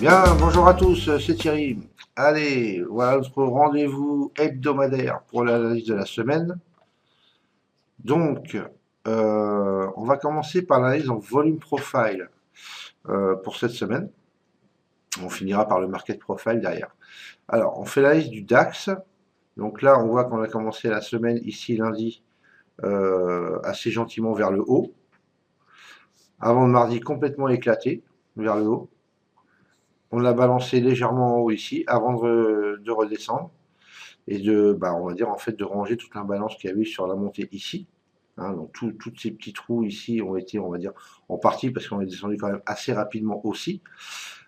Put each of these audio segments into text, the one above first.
Bien, bonjour à tous, c'est Thierry. Allez, voilà notre rendez-vous hebdomadaire pour l'analyse de la semaine. Donc, on va commencer par l'analyse en volume profile pour cette semaine. On finira par le market profile derrière. Alors, on fait l'analyse du DAX. Donc là, on voit qu'on a commencé la semaine ici lundi assez gentiment vers le haut. Avant le mardi complètement éclaté vers le haut. On l'a balancé légèrement en haut ici avant de redescendre. Et on va dire en fait de ranger toute l'imbalance qu'il y avait sur la montée ici. Hein, donc tous ces petits trous ici ont été, on va dire, en partie parce qu'on est descendu quand même assez rapidement aussi.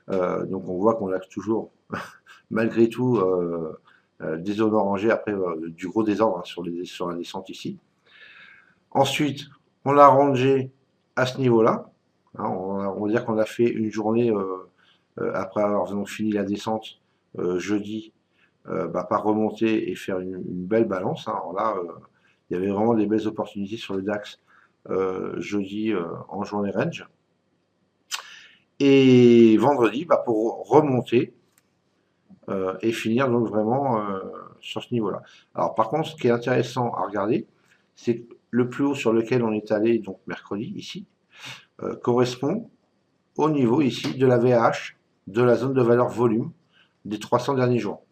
Donc on voit qu'on a toujours, malgré tout, des zones orangées après du gros désordre hein, sur la descente ici. Ensuite, on l'a rangé à ce niveau-là. Hein, on va dire qu'on a fait une journée après avoir donc fini la descente jeudi par remonter et faire une belle balance. Hein. Alors là, il y avait vraiment des belles opportunités sur le DAX jeudi en journée range. Et vendredi, pour remonter et finir donc vraiment sur ce niveau-là. Alors par contre, ce qui est intéressant à regarder, c'est que le plus haut sur lequel on est allé, donc mercredi, ici, correspond au niveau ici de la VH, de la zone de valeur volume des 300 derniers jours.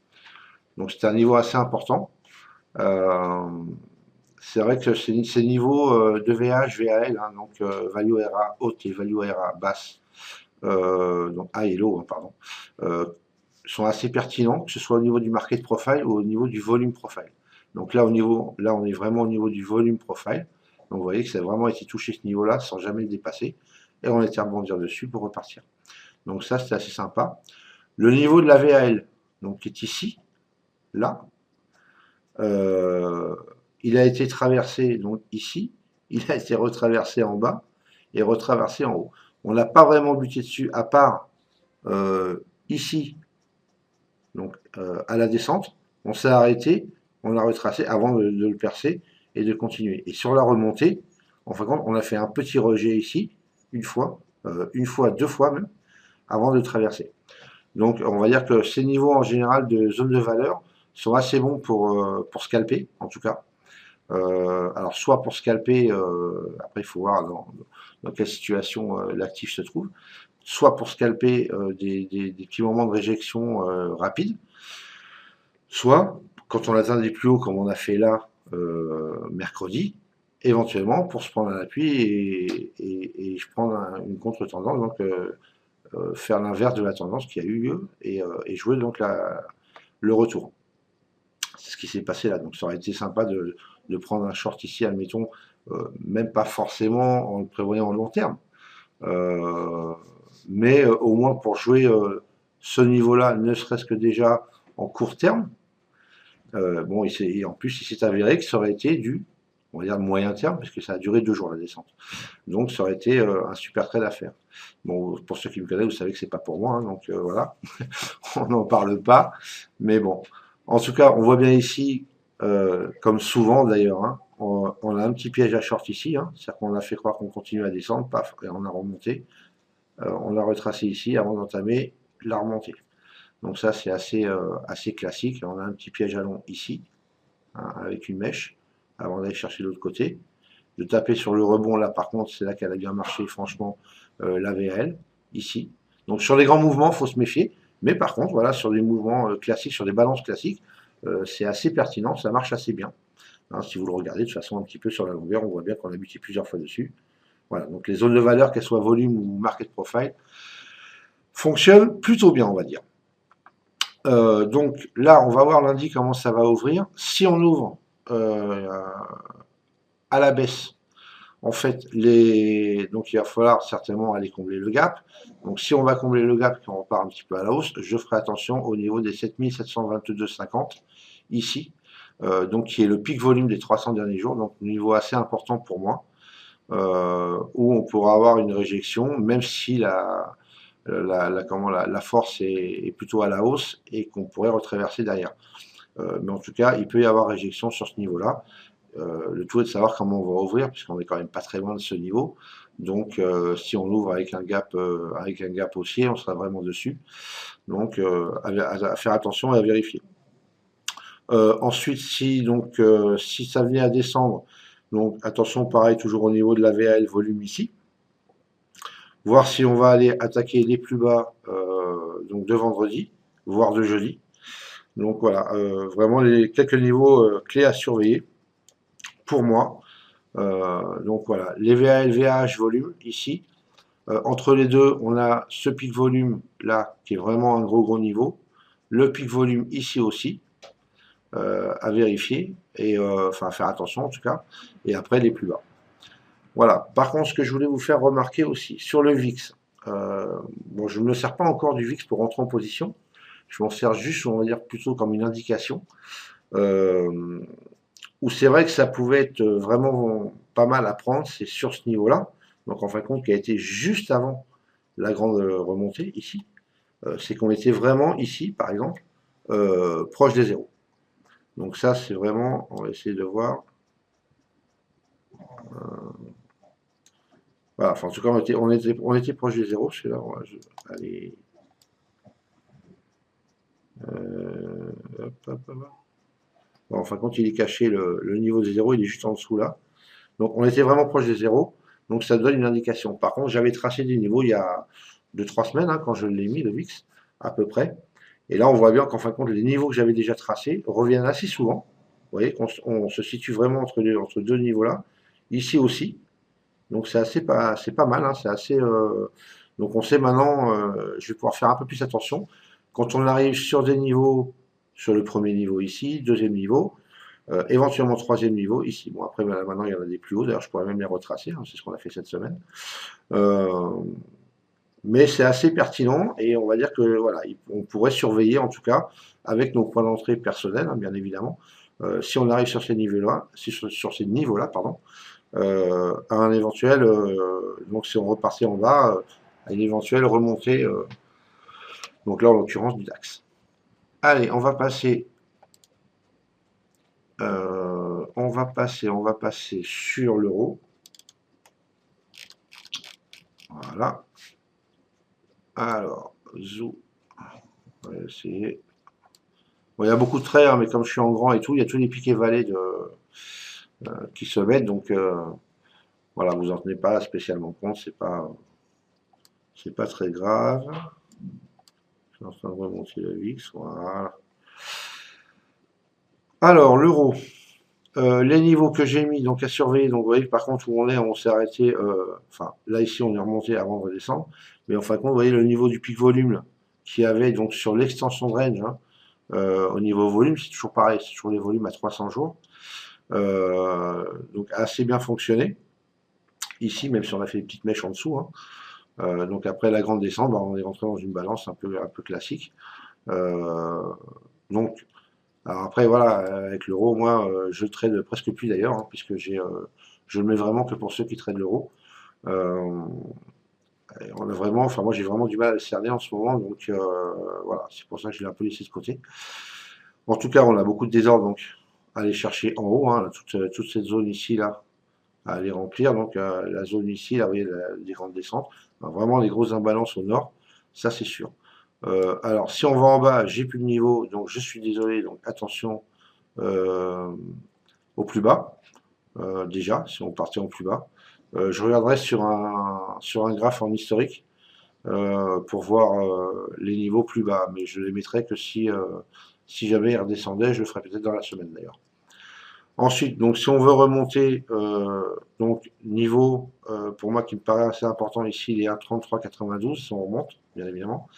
Donc c'est un niveau assez important. C'est vrai que ces niveaux de VH, VAL, hein, donc value RA haute et value RA basse, donc A et low, hein, pardon, sont assez pertinents, que ce soit au niveau du market profile ou au niveau du volume profile. Donc là, on est vraiment au niveau du volume profile. Donc vous voyez que ça a vraiment été touché ce niveau-là sans jamais le dépasser. Et on a été rebondir dessus pour repartir. Donc ça, c'est assez sympa. Le niveau de la VAL, donc qui est ici, là, il a été traversé donc ici, il a été retraversé en bas et retraversé en haut. On n'a pas vraiment buté dessus à part ici, donc à la descente. On s'est arrêté, on a retracé avant de le percer et de continuer. Et sur la remontée, en fin de compte, on a fait un petit rejet ici, une fois, deux fois même, avant de traverser. Donc on va dire que ces niveaux en général de zone de valeur sont assez bons pour scalper, en tout cas. Alors soit pour scalper, après il faut voir dans quelle situation l'actif se trouve, soit pour scalper des petits moments de réjection rapides, soit quand on atteint des plus hauts comme on a fait là mercredi, éventuellement pour se prendre un appui et je prends une contre-tendance, donc faire l'inverse de la tendance qui a eu lieu et jouer donc le retour. C'est ce qui s'est passé là. Donc ça aurait été sympa de prendre un short ici, admettons, même pas forcément en le prévoyant en long terme, mais au moins pour jouer ce niveau-là, ne serait-ce que déjà en court terme. Bon, et en plus, il s'est avéré que ça aurait été on va dire moyen terme, parce que ça a duré 2 jours la descente. Donc ça aurait été un super trade à faire. Bon, pour ceux qui me connaissent, vous savez que c'est pas pour moi, hein, donc voilà, on n'en parle pas. Mais bon, en tout cas, on voit bien ici, comme souvent d'ailleurs, hein, on a un petit piège à short ici, hein, c'est-à-dire qu'on a fait croire qu'on continue à descendre, paf, et on a remonté. On l'a retracé ici avant d'entamer la remontée. Donc ça, c'est assez classique. On a un petit piège à long ici, hein, avec une mèche, avant d'aller chercher l'autre côté. De taper sur le rebond, là par contre, c'est là qu'elle a bien marché, franchement, la VL, ici. Donc sur les grands mouvements, il faut se méfier. Mais par contre, voilà, sur des mouvements classiques, sur des balances classiques, c'est assez pertinent, ça marche assez bien. Hein, si vous le regardez de toute façon un petit peu sur la longueur, on voit bien qu'on a buté plusieurs fois dessus. Voilà, donc les zones de valeur, qu'elles soient volume ou market profile, fonctionnent plutôt bien, on va dire. Donc là, on va voir lundi comment ça va ouvrir. Si on ouvre à la baisse, en fait, donc il va falloir certainement aller combler le gap. Donc si on va combler le gap et qu'on repart un petit peu à la hausse, je ferai attention au niveau des 7722,50 ici, donc qui est le pic volume des 300 derniers jours, donc un niveau assez important pour moi, où on pourra avoir une réjection, même si la force est plutôt à la hausse et qu'on pourrait retraverser derrière. Mais en tout cas, il peut y avoir réjection sur ce niveau-là. Le tout est de savoir comment on va ouvrir, puisqu'on est quand même pas très loin de ce niveau. Donc, si on ouvre avec un gap haussier, on sera vraiment dessus. Donc, à faire attention et à vérifier. Ensuite, si ça venait à descendre, donc attention, pareil, toujours au niveau de la VAL volume ici. Voir si on va aller attaquer les plus bas donc de vendredi, voire de jeudi. Donc voilà, vraiment les quelques niveaux clés à surveiller pour moi. Donc voilà, les VAL, VAH volume ici. Entre les deux, on a ce pic volume là qui est vraiment un gros niveau. Le pic volume ici aussi à vérifier et enfin à faire attention en tout cas. Et après les plus bas. Voilà. Par contre, ce que je voulais vous faire remarquer aussi sur le VIX. Bon, je ne me sers pas encore du VIX pour rentrer en position. Je m'en sers juste, on va dire, plutôt comme une indication. Où c'est vrai que ça pouvait être vraiment pas mal à prendre, c'est sur ce niveau-là. Donc en fin de compte, qui a été juste avant la grande remontée ici. C'est qu'on était vraiment ici, par exemple, proche des zéros. Donc ça, c'est vraiment, on va essayer de voir. Voilà, enfin, en tout cas, on était proche des zéros, c'est là. Allez. Hop, hop, hop. Bon, en fin de compte, il est caché, le niveau des zéros, il est juste en dessous là. Donc on était vraiment proche des zéros, donc ça donne une indication. Par contre, j'avais tracé des niveaux il y a 2-3 semaines, hein, quand je l'ai mis, le VIX, à peu près. Et là, on voit bien qu'en fin de compte, les niveaux que j'avais déjà tracés reviennent assez souvent. Vous voyez qu'on on se situe vraiment entre deux niveaux-là. Ici aussi. Donc c'est pas mal, hein, c'est assez. Donc on sait maintenant, je vais pouvoir faire un peu plus attention. Quand on arrive sur des niveaux, sur le premier niveau ici, deuxième niveau, éventuellement troisième niveau ici. Bon après maintenant il y en a des plus hauts, d'ailleurs je pourrais même les retracer, hein, c'est ce qu'on a fait cette semaine. Euh, mais c'est assez pertinent et on va dire que voilà, on pourrait surveiller en tout cas avec nos points d'entrée personnels, hein, bien évidemment, si on arrive sur ces niveaux-là, sur ces niveaux-là, pardon, à un éventuel, donc si on repartait en bas, à une éventuelle remontée, donc là en l'occurrence du DAX. Allez, on va passer sur l'euro. Voilà. Alors, zou. On va essayer. Bon, il y a beaucoup de traits, hein, mais comme je suis en grand et tout, il y a tous les piquets vallées qui se mettent. Donc, voilà, vous en tenez pas spécialement compte. C'est pas très grave. Je suis en train de remonter le VIX. Voilà. Alors, l'euro. Les niveaux que j'ai mis donc à surveiller, donc vous voyez que par contre où on s'est arrêté, enfin là ici on est remonté avant de redescendre, mais en fin de compte vous voyez le niveau du pic volume qui avait donc sur l'extension de range, hein, au niveau volume c'est toujours pareil, c'est toujours les volumes à 300 jours, donc assez bien fonctionné, ici même si on a fait des petites mèches en dessous, hein. Donc après la grande descente, bah, on est rentré dans une balance un peu classique, donc alors après, voilà, avec l'euro, moi, je trade presque plus d'ailleurs, hein, puisque je le mets vraiment que pour ceux qui tradent l'euro. Euh, on a vraiment, enfin moi j'ai vraiment du mal à le cerner en ce moment, donc voilà, c'est pour ça que je l'ai un peu laissé de côté. En tout cas, on a beaucoup de désordre, donc à aller chercher en haut, hein, toute cette zone ici là, à aller remplir. Donc la zone ici, là, vous voyez, les grandes descentes, enfin, vraiment les grosses imbalances au nord, ça c'est sûr. Alors, si on va en bas, j'ai plus de niveau, donc je suis désolé, donc attention euh, au plus bas, déjà, si on partait en plus bas. Je regarderai sur un graphe en historique pour voir les niveaux plus bas, mais je les mettrai que si jamais ils redescendaient, je le ferai peut-être dans la semaine d'ailleurs. Ensuite, donc si on veut remonter, donc niveau, pour moi qui me paraît assez important ici, il est à 33,92 si on remonte, bien évidemment.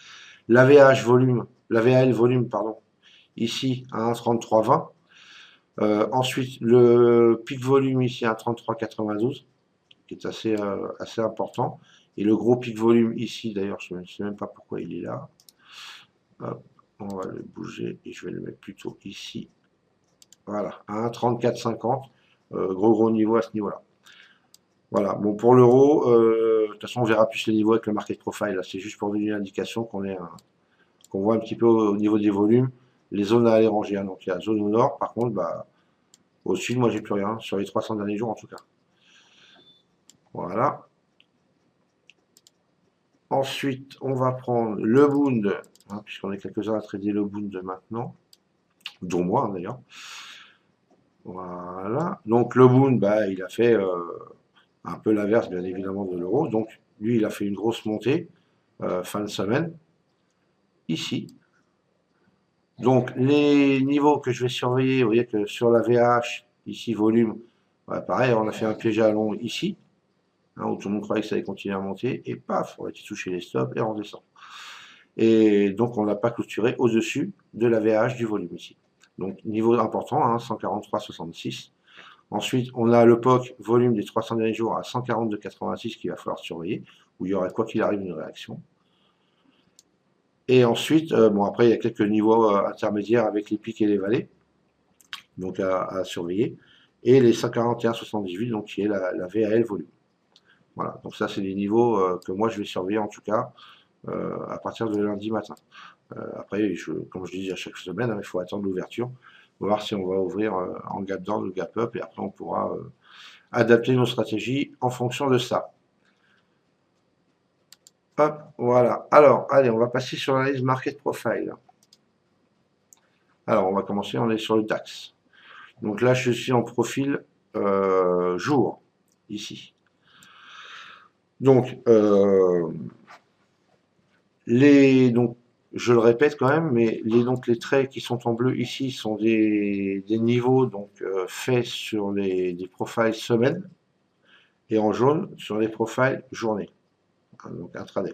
L'AVH volume, la VAL volume, pardon, ici à 1,3320. Ensuite, le pic volume ici à 33,92, qui est assez important. Et le gros pic volume ici, d'ailleurs, je ne sais même pas pourquoi il est là. Hop, on va le bouger et je vais le mettre plutôt ici. Voilà, à 1,3450. Gros niveau à ce niveau-là. Voilà, bon pour l'euro, de toute façon on verra plus les niveaux avec le market profile. C'est juste pour donner une indication qu'on voit un petit peu au niveau des volumes, les zones à aller ranger, hein. Donc il y a la zone au nord, par contre, bah, Au-dessus, moi, j'ai plus rien, sur les 300 derniers jours en tout cas. Voilà. Ensuite, on va prendre le Bund, hein, puisqu'on est quelques-uns à trader le Bund maintenant, dont moi d'ailleurs. Voilà. Donc le Bund, bah, il a fait un peu l'inverse, bien évidemment, de l'euro. Donc lui, il a fait une grosse montée fin de semaine, ici. Donc les niveaux que je vais surveiller, vous voyez que sur la VH, ici, volume, ouais, pareil, on a fait un piège à long ici, hein, où tout le monde croyait que ça allait continuer à monter, et paf, on va toucher les stops et on redescend. Et donc, on n'a pas clôturé au-dessus de la VH du volume ici. Donc, niveau important, hein, 143,66. Ensuite, on a le POC, volume des 300 derniers jours à 142,86 qu'il va falloir surveiller, où il y aurait quoi qu'il arrive une réaction. Et ensuite, bon, après, il y a quelques niveaux intermédiaires avec les pics et les vallées, donc à surveiller. Et les 141,78, donc qui est la VAL volume. Voilà, donc ça, c'est les niveaux que moi, je vais surveiller en tout cas à partir de lundi matin. Après, comme je dis à chaque semaine, hein, il faut attendre l'ouverture, voir si on va ouvrir en gap down ou gap up, et après on pourra adapter nos stratégies en fonction de ça. Hop, voilà. Alors, allez, on va passer sur l'analyse market profile. Alors, on va commencer, on est sur le DAX. Donc là, je suis en profil jour, ici. Donc, donc, je le répète quand même, mais les traits qui sont en bleu ici sont des niveaux donc, faits sur des profiles semaines et en jaune sur les profiles journée, hein, donc intraday.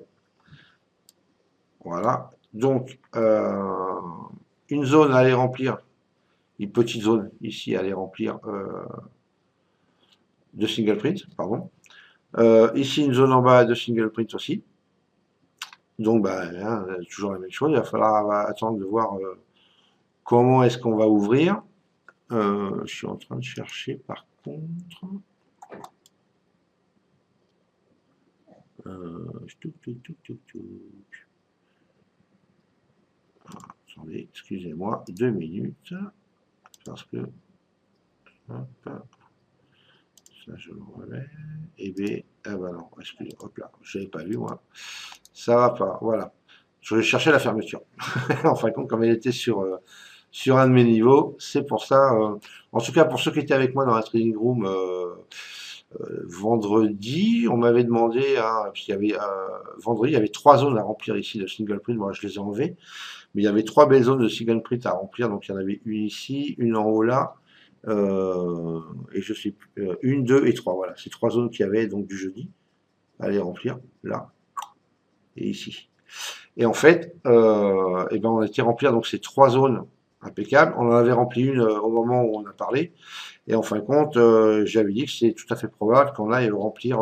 Voilà. Donc, une zone à aller remplir, une petite zone ici à aller remplir de single print, pardon. Ici, une zone en bas de single print aussi. Donc, bah, hein, toujours la même chose, il va falloir attendre de voir comment est-ce qu'on va ouvrir. Je suis en train de chercher par contre. Attendez, excusez-moi, 2 minutes. Parce que. Hop, ça je le relève. Et B. Ah bah non, excusez, hop là, je n'avais pas vu moi. Ça va pas, voilà. Je vais chercher la fermeture. En fin de compte, comme elle était sur un de mes niveaux, c'est pour ça. En tout cas, pour ceux qui étaient avec moi dans la trading room vendredi, on m'avait demandé, hein, puisqu'il y avait vendredi, il y avait 3 zones à remplir ici de single print. Moi, je les ai enlevées, mais il y avait 3 belles zones de single print à remplir. Donc, il y en avait une ici, une en haut là, et je sais plus, 1, 2 et 3. Voilà, c'est 3 zones qu'il y avait donc du jeudi à les remplir là et ici. Et en fait, eh ben, on a été remplir donc ces 3 zones impeccables. On en avait rempli une au moment où on a parlé. Et en fin de compte, j'avais dit que c'est tout à fait probable qu'on aille remplir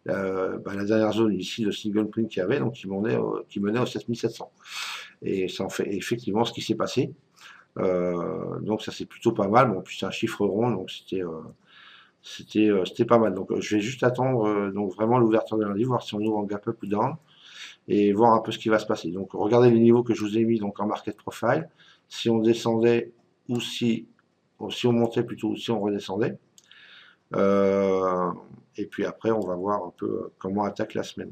la dernière zone ici de single print qu'il y avait, donc qui menait au 7700. Et c'est en fait effectivement ce qui s'est passé. Donc ça c'est plutôt pas mal. Bon, puis c'est un chiffre rond, donc c'était pas mal. Donc je vais juste attendre donc vraiment l'ouverture de lundi, voir si on ouvre en gap up ou down, et voir un peu ce qui va se passer. Donc regardez les niveaux que je vous ai mis donc en market profile. Si on descendait ou si on montait plutôt ou si on redescendait. Et puis après, on va voir un peu comment attaque la semaine.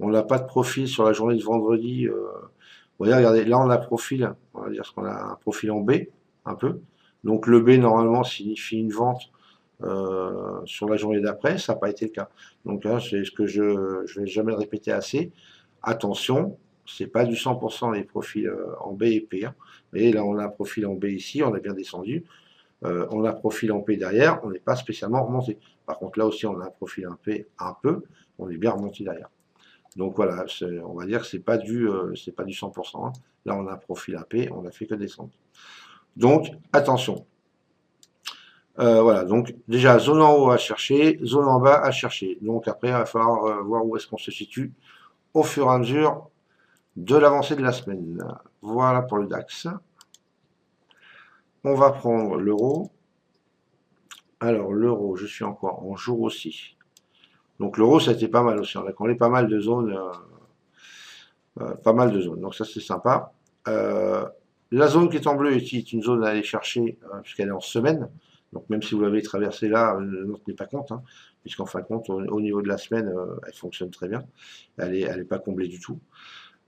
On n'a pas de profil sur la journée de vendredi. Vous voyez, regardez, là on a profil, on va dire qu'on a un profil en B, un peu. Donc le B normalement signifie une vente sur la journée d'après, ça n'a pas été le cas. Donc là, c'est ce que je ne vais jamais le répéter assez. Attention, c'est pas du 100% les profils en B et P. Hein. Vous voyez, là on a un profil en B ici, on a bien descendu. On a un profil en P derrière, on n'est pas spécialement remonté. Par contre, là aussi, on a un profil en P un peu, on est bien remonté derrière. Donc voilà, on va dire que c'est pas du 100%. Hein. Là, on a un profil AP, on n'a fait que descendre. Donc, attention. Voilà, donc déjà, zone en haut à chercher, zone en bas à chercher. Donc après, il va falloir voir où est-ce qu'on se situe au fur et à mesure de l'avancée de la semaine. Voilà pour le DAX. On va prendre l'euro. Alors, l'euro, je suis encore en jour aussi. Donc l'euro, ça a été pas mal aussi. On a collé pas mal de zones. Pas mal de zones. Donc ça, c'est sympa. La zone qui est en bleu est une zone à aller chercher, puisqu'elle est en semaine. Donc même si vous l'avez traversé là, ne tenez pas compte, hein, puisqu'en fin de compte, au niveau de la semaine, elle fonctionne très bien. Elle est pas comblée du tout.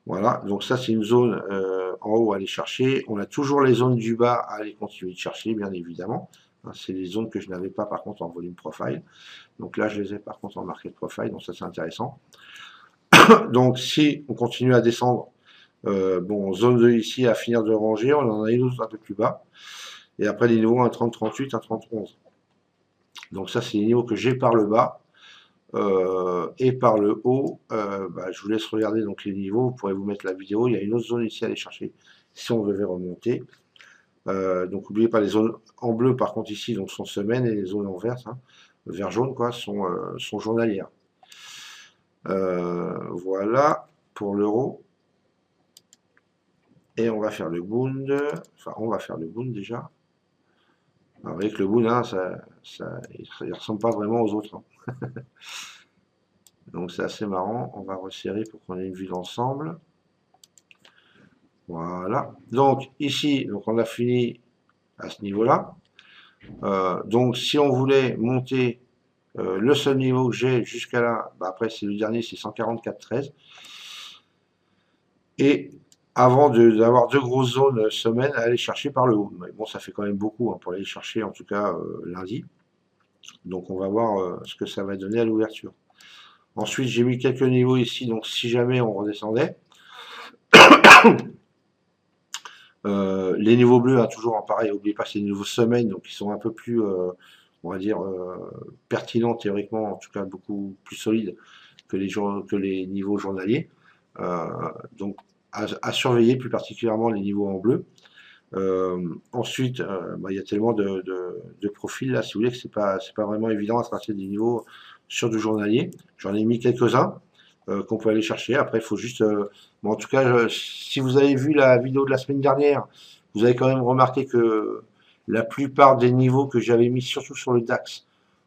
Voilà, donc ça c'est une zone en haut à aller chercher. On a toujours les zones du bas à aller continuer de chercher, bien évidemment. Hein, c'est les zones que je n'avais pas par contre en volume profile. Donc là je les ai par contre en market profile, donc ça c'est intéressant. Donc si on continue à descendre, bon, zone de ici à finir de ranger, on en a une autre un peu plus bas. Et après les niveaux 1,30-38, 1,30-11. Donc ça c'est les niveaux que j'ai par le bas. Et par le haut, bah, je vous laisse regarder donc les niveaux, vous pourrez vous mettre la vidéo, il y a une autre zone ici à aller chercher si on devait remonter. Donc n'oubliez pas les zones en bleu par contre ici donc sont semaines et les zones en vert, hein, vert jaune quoi, sont journalières. Voilà pour l'euro. Et on va faire le Bund, enfin on va faire le Bund déjà. Alors, vous voyez que le Bund, hein, il ressemble pas vraiment aux autres. Hein. Donc c'est assez marrant, on va resserrer pour qu'on ait une vue d'ensemble. Voilà. Donc ici, donc on a fini à ce niveau-là. Donc si on voulait monter le seul niveau que j'ai jusqu'à là, bah, après c'est le dernier, c'est 144,13. Et avant d'avoir deux grosses zones semaine à aller chercher par le haut. Mais bon, ça fait quand même beaucoup hein, pour aller chercher, en tout cas lundi. Donc on va voir ce que ça va donner à l'ouverture. Ensuite, j'ai mis quelques niveaux ici, donc si jamais on redescendait. Les niveaux bleus, hein, toujours en pareil, n'oubliez pas, c'est les niveaux semaines, donc ils sont un peu plus, on va dire, pertinents théoriquement, en tout cas beaucoup plus solides que les niveaux journaliers. Donc à surveiller plus particulièrement les niveaux en bleu. Ensuite, bah, il y a tellement de profils là, si vous voulez, que c'est pas vraiment évident à tracer des niveaux sur du journalier. J'en ai mis quelques-uns qu'on peut aller chercher. Après, il faut juste, bon, en tout cas, si vous avez vu la vidéo de la semaine dernière, vous avez quand même remarqué que la plupart des niveaux que j'avais mis, surtout sur le DAX,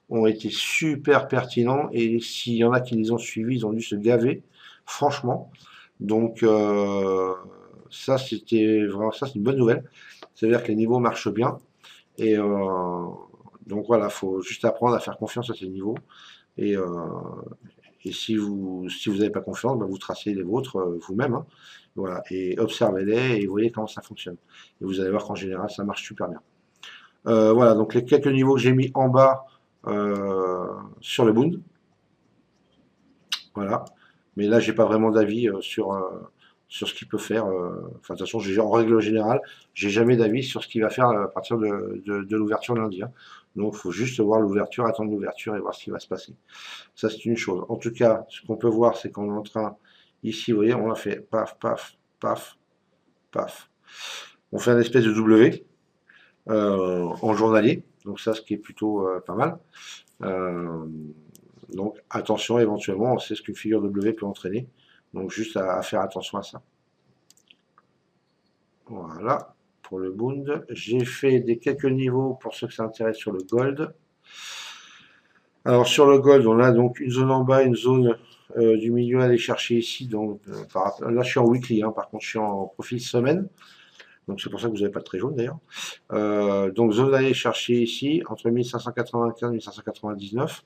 ont été super pertinents. Et s'il y en a qui les ont suivis, ils ont dû se gaver, franchement. Donc, ça, c'était vraiment, ça, c'est une bonne nouvelle. C'est-à-dire que les niveaux marchent bien. Et donc voilà, il faut juste apprendre à faire confiance à ces niveaux. Et, si vous n'avez pas confiance, bah, vous tracez les vôtres vous-même. Hein. Voilà, et observez-les et voyez comment ça fonctionne. Et vous allez voir qu'en général, ça marche super bien. Voilà, donc les quelques niveaux que j'ai mis en bas sur le Bund. Voilà. Mais là, j'ai pas vraiment d'avis sur ce qu'il peut faire. Enfin, de toute façon, en règle générale, j'ai jamais d'avis sur ce qu'il va faire à partir de l'ouverture lundi. Hein. Donc, il faut juste voir l'ouverture, attendre l'ouverture et voir ce qui va se passer. Ça, c'est une chose. En tout cas, ce qu'on peut voir, c'est qu'on est en train, ici, vous voyez, on a fait paf, paf, paf, paf. On fait un espèce de W en journalier. Donc ça, ce qui est plutôt pas mal. Donc attention, éventuellement, on sait ce qu'une figure W peut entraîner. Donc juste à faire attention à ça. Voilà, pour le Bund. J'ai fait quelques niveaux pour ceux que ça intéresse sur le Gold. Alors sur le Gold, on a donc une zone en bas, une zone du milieu à aller chercher ici. Donc, là, je suis en weekly, hein, par contre, je suis en profil semaine. Donc c'est pour ça que vous n'avez pas de très jaune d'ailleurs. Donc zone à aller chercher ici, entre 1595 et 1599.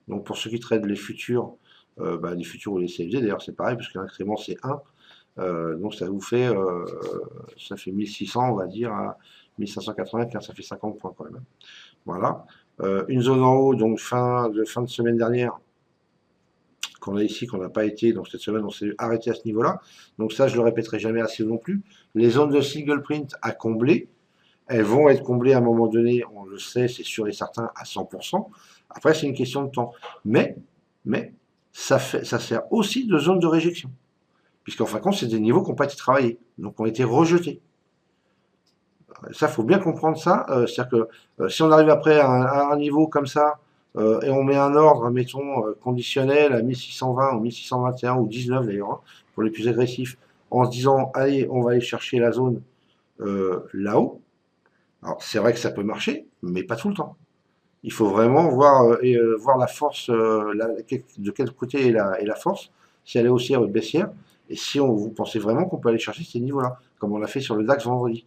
Donc pour ceux qui traitent les futurs, bah, les futurs ou les CFD, d'ailleurs c'est pareil, parce que l'incrément c'est 1. Donc ça vous fait, ça fait 1600, on va dire, à 1595, ça fait 50 points quand même. Voilà. Une zone en haut, donc fin de semaine dernière, qu'on a ici, qu'on n'a pas été, donc cette semaine on s'est arrêté à ce niveau-là. Donc ça, je le répéterai jamais assez non plus. Les zones de single print à combler, elles vont être comblées à un moment donné, on le sait, c'est sûr et certain, à 100%. Après, c'est une question de temps. Mais ça sert aussi de zone de réjection. Puisqu'en fin de compte, c'est des niveaux qui n'ont pas été travaillés, donc ont été rejetés. Ça, il faut bien comprendre ça. C'est-à-dire que si on arrive après à un niveau comme ça, et on met un ordre, mettons, conditionnel à 1620 ou 1621 ou 19 d'ailleurs, hein, pour les plus agressifs, en se disant, allez, on va aller chercher la zone là-haut. Alors, c'est vrai que ça peut marcher, mais pas tout le temps. Il faut vraiment voir, voir la force, de quel côté est la force, si elle est haussière ou baissière, et si vous pensez vraiment qu'on peut aller chercher ces niveaux-là, comme on l'a fait sur le DAX vendredi.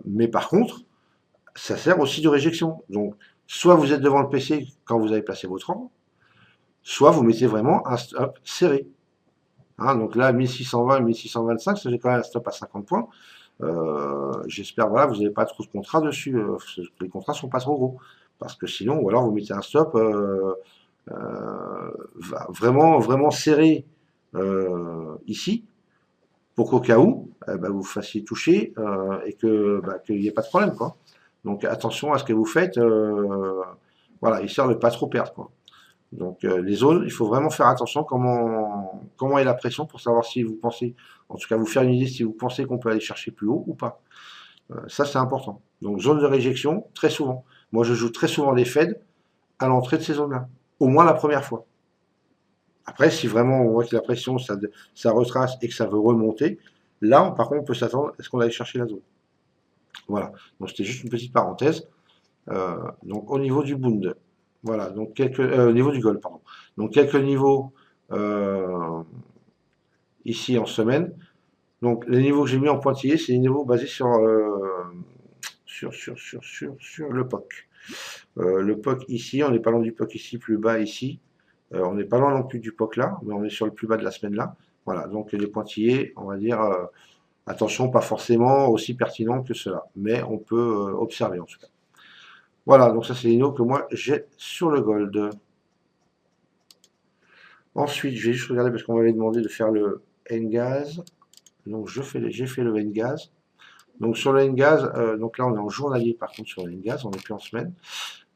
Mais par contre, ça sert aussi de réjection. Donc, soit vous êtes devant le PC quand vous avez placé votre rang, soit vous mettez vraiment un stop serré. Hein, donc là, 1620, 1625, ça fait quand même un stop à 50 points. J'espère, voilà, vous n'avez pas trop de contrats dessus. Les contrats sont pas trop gros. Parce que sinon, ou alors vous mettez un stop vraiment, vraiment serré ici, pour qu'au cas où, bah, vous fassiez toucher et que bah, qu'il n'y ait pas de problème, quoi. Donc attention à ce que vous faites, voilà, histoire de ne pas trop perdre, quoi. Donc les zones, il faut vraiment faire attention comment est la pression pour savoir si vous pensez, en tout cas vous faire une idée si vous pensez qu'on peut aller chercher plus haut ou pas. Ça c'est important. Donc zone de réjection, très souvent. Moi je joue très souvent des feds à l'entrée de ces zones-là, au moins la première fois. Après, si vraiment on voit que la pression ça retrace et que ça veut remonter, là par contre on peut s'attendre à ce qu'on aille chercher la zone. Voilà. Donc c'était juste une petite parenthèse. Donc au niveau du Bund, voilà, donc au niveau du Gold, pardon. Donc quelques niveaux euh, ici en semaine. Donc les niveaux que j'ai mis en pointillé, c'est les niveaux basés sur le POC. Le POC ici, on n'est pas loin du POC ici, plus bas ici. On n'est pas loin non plus du POC là, mais on est sur le plus bas de la semaine là. Voilà, donc les pointillés, on va dire, attention, pas forcément aussi pertinent que cela, mais on peut observer en tout cas. Voilà, donc ça c'est les niveaux que moi j'ai sur le Gold. Ensuite, je vais juste regarder parce qu'on m'avait demandé de faire le N-Gaz. Donc j'ai fait le N-Gaz. Donc sur le N-Gaz, donc là on est en journalier par contre sur le N-Gaz, on n'est plus en semaine.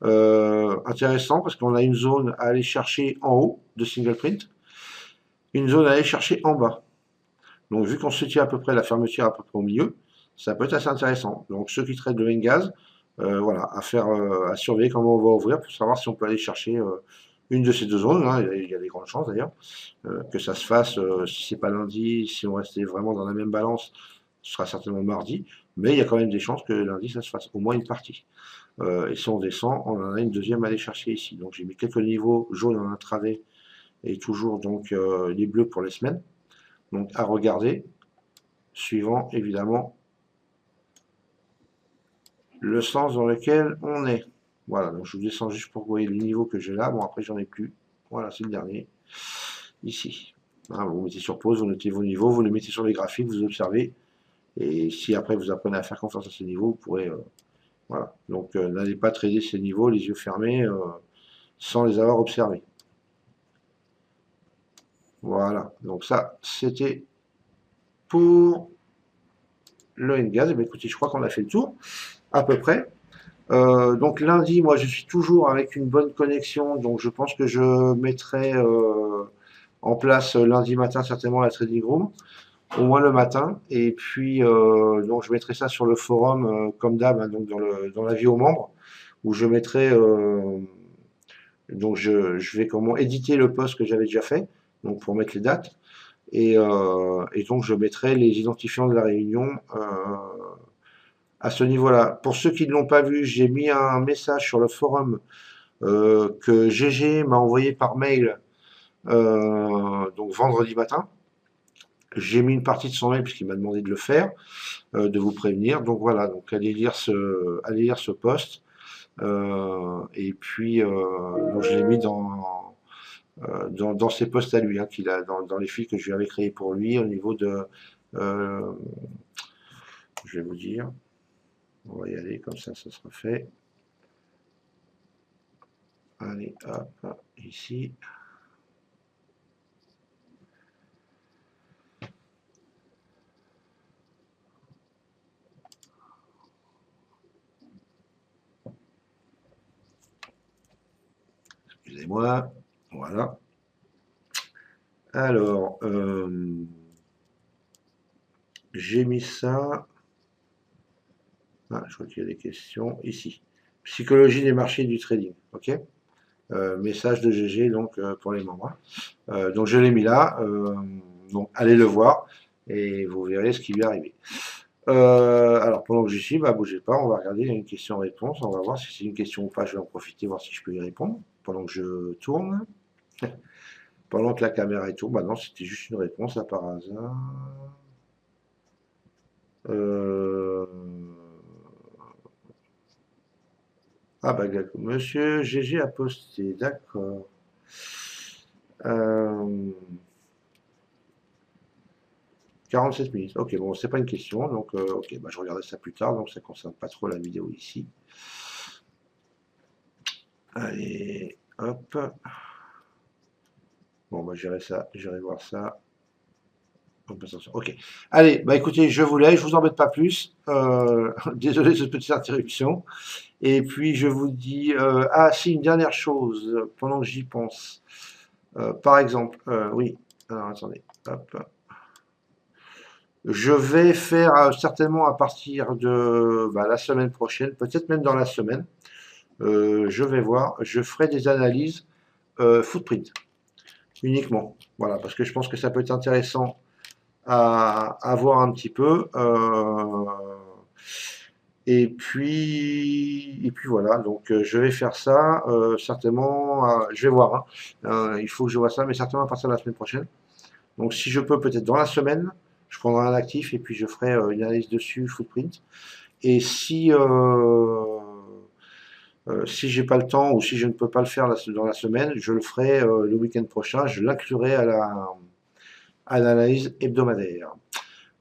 Intéressant parce qu'on a une zone à aller chercher en haut de single print, une zone à aller chercher en bas. Donc vu qu'on se tient à peu près la fermeture à peu près au milieu, ça peut être assez intéressant. Donc ceux qui traitent le N-Gaz, voilà, à surveiller comment on va ouvrir pour savoir si on peut aller chercher une de ces deux zones. Hein. Il y a des grandes chances d'ailleurs que ça se fasse. Si c'est pas lundi, si on restait vraiment dans la même balance, ce sera certainement mardi. Mais il y a quand même des chances que lundi ça se fasse, au moins une partie. Et si on descend, on en a une deuxième à aller chercher ici. Donc j'ai mis quelques niveaux jaunes en intraday et toujours donc les bleus pour les semaines. Donc à regarder, suivant évidemment le sens dans lequel on est. Voilà, donc je vous descends juste pour que vous voyez le niveau que j'ai là. Bon, après, j'en ai plus. Voilà, c'est le dernier. Ici. Hein, vous mettez sur pause, vous notez vos niveaux, vous les mettez sur les graphiques, vous observez. Et si après vous apprenez à faire confiance à ces niveaux, vous pourrez. Voilà. Donc n'allez pas trader ces niveaux les yeux fermés sans les avoir observés. Voilà. Donc ça, c'était pour le N-Gaz. Eh bien, écoutez, je crois qu'on a fait le tour, à peu près. Donc lundi, moi je suis toujours avec une bonne connexion, donc je pense que je mettrai en place lundi matin certainement la trading room, au moins le matin, et puis donc je mettrai ça sur le forum comme d'hab, hein, donc dans l'avis aux membres, où je mettrai donc je vais comment éditer le post que j'avais déjà fait, donc pour mettre les dates, et donc je mettrai les identifiants de la réunion à ce niveau-là. Pour ceux qui ne l'ont pas vu, j'ai mis un message sur le forum que GG m'a envoyé par mail donc vendredi matin. J'ai mis une partie de son mail puisqu'il m'a demandé de le faire, de vous prévenir. Donc voilà, donc allez lire ce post. Et puis donc je l'ai mis dans ses posts à lui, hein, qu'il a dans les fils que je lui avais créés pour lui au niveau de je vais vous dire, on va y aller comme ça sera fait. Allez, hop, ici. Excusez-moi. Voilà. Alors, j'ai mis ça. Ah, je crois qu'il y a des questions ici. Psychologie des marchés et du trading. OK? Message de GG donc pour les membres. Donc je l'ai mis là. Donc allez le voir et vous verrez ce qui lui est arrivé. Alors pendant que j'y suis, bah bougez pas, on va regarder, il y a une question-réponse, on va voir si c'est une question ou pas, je vais en profiter, voir si je peux y répondre pendant que je tourne. Pendant que la caméra est tourne, bah non, c'était juste une réponse là par hasard. Euh, Ah bah, monsieur GG a posté, d'accord. Euh, 47 minutes. Ok, bon, c'est pas une question, donc ok, bah, je regarderai ça plus tard, donc ça concerne pas trop la vidéo ici. Allez, hop. Bon, bah, j'irai ça, j'irai voir ça. Ok. Allez, bah écoutez, je vous laisse, je vous embête pas plus. Désolé de cette petite interruption. Et puis je vous dis, ah si, une dernière chose, pendant que j'y pense. Par exemple, oui, alors attendez, hop. Je vais faire certainement à partir de bah, la semaine prochaine, peut-être même dans la semaine, je vais voir, je ferai des analyses footprint uniquement. Voilà, parce que je pense que ça peut être intéressant à voir un petit peu. Et puis voilà, donc je vais faire ça certainement. Je vais voir, hein. Il faut que je vois ça, mais certainement à partir de la semaine prochaine. Donc si je peux, peut-être dans la semaine, je prendrai un actif et puis je ferai une analyse dessus, footprint. Et si j'ai pas le temps ou si je ne peux pas le faire dans la semaine, je le ferai le week-end prochain. Je l'inclurai à l'analyse hebdomadaire.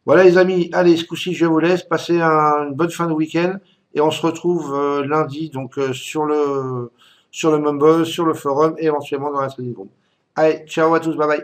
Voilà les amis, allez, ce coup-ci je vous laisse, passez une bonne fin de week-end et on se retrouve lundi donc sur le Mumble, sur le forum et éventuellement dans la trading room. Allez, ciao à tous, bye bye.